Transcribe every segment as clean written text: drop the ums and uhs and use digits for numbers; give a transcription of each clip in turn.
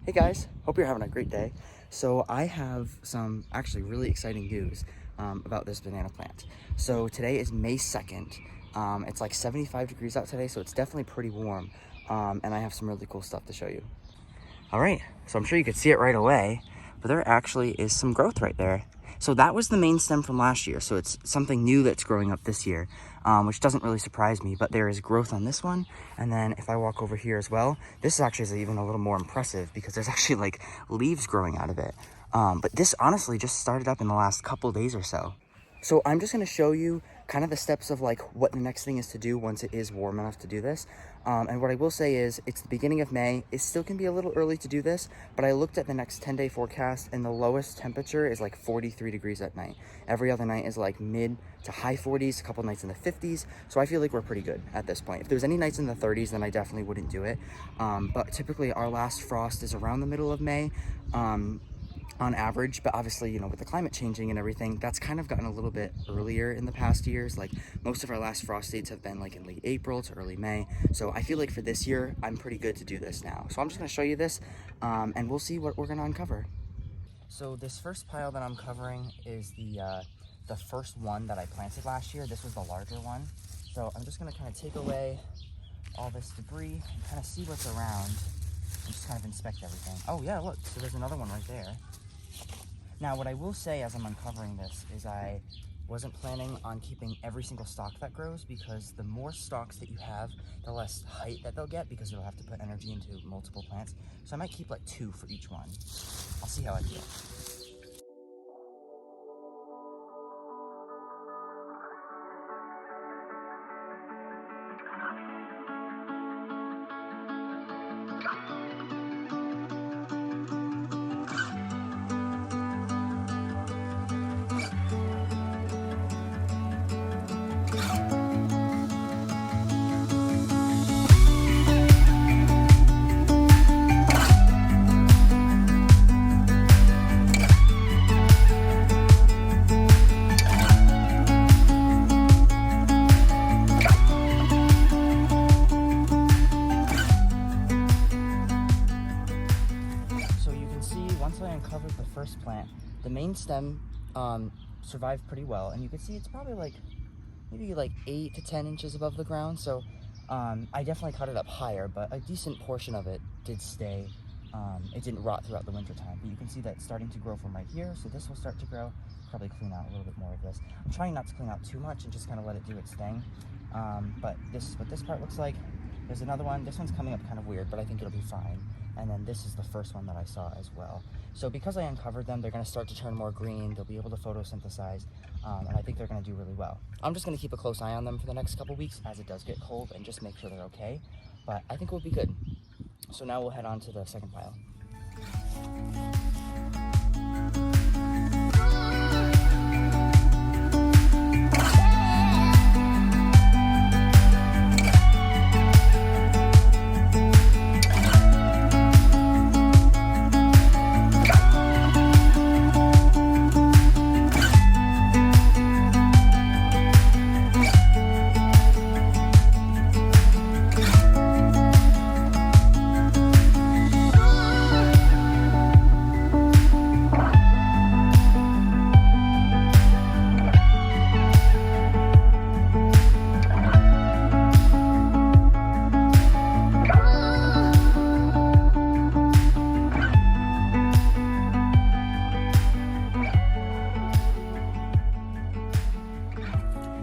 Hey guys, hope you're having a great day. So I have some actually really exciting news about this banana plant. So today is May 2nd. It's like 75 degrees out today, so it's definitely pretty warm. And I have some really cool stuff to show you. All right, so I'm sure you could see it right away, but there actually is some growth right there. So that was the main stem from last year. So it's something new that's growing up this year, which doesn't really surprise me, but there is growth on this one. And then if I walk over here as well, this actually is even a little more impressive because there's actually like leaves growing out of it. But this honestly just started up in the last couple days or so. So I'm just gonna show you kind of the steps of like what the next thing is to do once it is warm enough to do this. And what I will say is it's the beginning of May. It still can be a little early to do this, but I looked at the next 10-day forecast and the lowest temperature is like 43 degrees at night. Every other night is like mid to high 40s, a couple nights in the 50s. So I feel like we're pretty good at this point. If there's any nights in the 30s, then I definitely wouldn't do it. But typically our last frost is around the middle of May. On average, but obviously, you know, with the climate changing and everything, that's kind of gotten a little bit earlier in the past years. Like most of our last frost dates have been like in late April to early May. So I feel like for this year, I'm pretty good to do this now. So I'm just gonna show you this and we'll see what we're gonna uncover. So this first pile that I'm covering is the first one that I planted last year. This was the larger one. So I'm just gonna kind of take away all this debris and kind of see what's around and just kind of inspect everything. Oh yeah, look, so there's another one right there. Now, what I will say as I'm uncovering this is I wasn't planning on keeping every single stalk that grows because the more stalks that you have, the less height that they'll get because you'll have to put energy into multiple plants. So I might keep like 2 for each one. I'll see how I feel. Once I uncovered the first plant, the main stem survived pretty well, and you can see it's probably like maybe like 8 to 10 inches above the ground. So I definitely cut it up higher, but a decent portion of it did stay. It didn't rot throughout the winter time, but you can see that it's starting to grow from right here. So this will start to grow. Probably clean out a little bit more of this. I'm trying not to clean out too much and just kind of let it do its thing. But this is what this part looks like. There's another one. This one's coming up kind of weird, but I think it'll be fine. And then this is the first one that I saw as well. So because I uncovered them, they're gonna start to turn more green. They'll be able to photosynthesize, and I think they're gonna do really well. I'm just gonna keep a close eye on them for the next couple weeks as it does get cold and just make sure they're okay. But I think we'll be good. So now we'll head on to the second pile.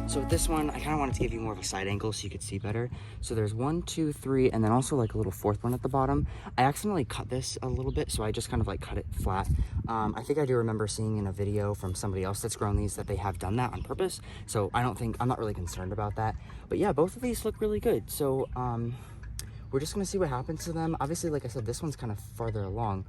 So this one, I kind of wanted to give you more of a side angle so you could see better. So there's 1, 2, 3, and then also like a little fourth one at the bottom. I accidentally cut this a little bit, so I just kind of like cut it flat. I think I do remember seeing in a video from somebody else that's grown these that they have done that on purpose. So I'm not really concerned about that. But yeah, both of these look really good. So we're just gonna see what happens to them. Obviously, like I said, this one's kind of farther along.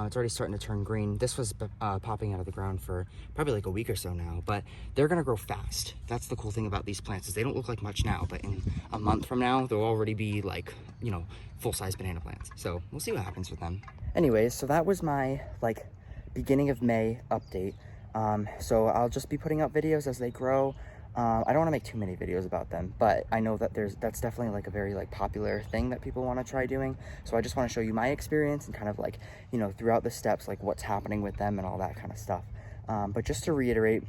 It's already starting to turn green. This was popping out of the ground for probably like a week or so now, but they're gonna grow fast. That's the cool thing about these plants is they don't look like much now, but in a month from now, they'll already be like, you know, full-size banana plants. So we'll see what happens with them. Anyways, so that was my like beginning of May update. So I'll just be putting out videos as they grow. I don't want to make too many videos about them, but I know that that's definitely like a very like popular thing that people want to try doing. So I just want to show you my experience and kind of like, you know, throughout the steps, like what's happening with them and all that kind of stuff. But just to reiterate,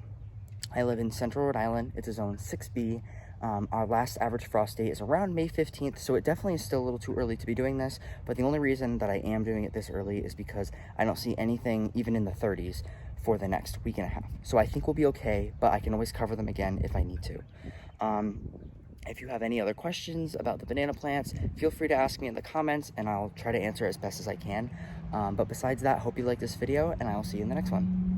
I live in Central Rhode Island. It's a zone 6B. Our last average frost date is around May 15th, so it definitely is still a little too early to be doing this, but the only reason that I am doing it this early is because I don't see anything even in the 30s for the next week and a half. So I think we'll be okay, but I can always cover them again if I need to. If you have any other questions about the banana plants, feel free to ask me in the comments and I'll try to answer as best as I can. But besides that, hope you like this video and I will see you in the next one.